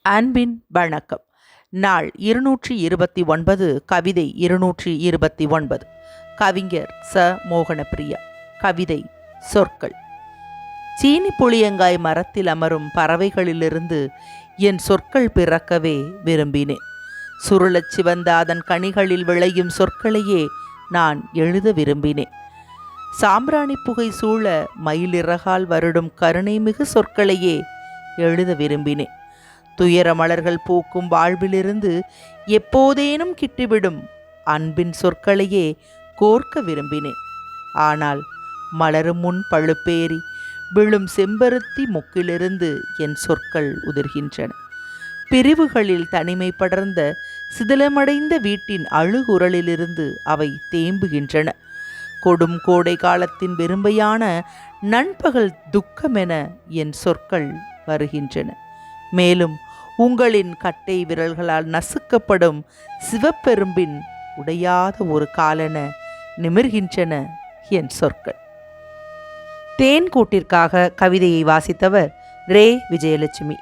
அன்பின் வணக்கம். நாள் 229. கவிதை 229. கவிஞர் ச. மோகனப்பிரியா. கவிதை சொற்கள். சீனி புளியங்காய் மரத்தில் அமரும் பறவைகளிலிருந்து என் சொற்கள் பிறக்கவே விரும்பினேன். சுருளச் சிவந்த அதன் கனிகளில் விளையும் சொற்களையே நான் எழுத விரும்பினேன். சாம்பிராணி புகை சூழ மயிலிறகால் வருடும் கருணை மிகு சொற்களையே எழுத விரும்பினேன். துயர மலர்கள் பூக்கும் வாழ்விலிருந்து எப்போதேனும் கிட்டிவிடும் அன்பின் சொற்களையே கோர்க்க விரும்பினேன். ஆனால் மலரும் முன் பழுப்பேறி விழும் செம்பருத்தி மொக்கிலிருந்து என் சொற்கள் உதிர்கின்றன. பிரிவுகளில் தனிமை படர்ந்த சிதிலமடைந்த வீட்டின் அழுகுரலிலிருந்து அவை தேம்புகின்றன. கொடும் கோடை காலத்தின் வெறுமையான நண்பகல் துக்கமென என் சொற்கள் வருகின்றன. மேலும் உங்களின் கட்டை விரல்களால் நசுக்கப்படும் சிவப்பெரும்பின் உடையாத ஒரு காலென நிமிர்கின்றன என் சொற்கள். தேன்கூட்டிற்காக கவிதையை வாசித்தவர் ரே. விஜயலட்சுமி.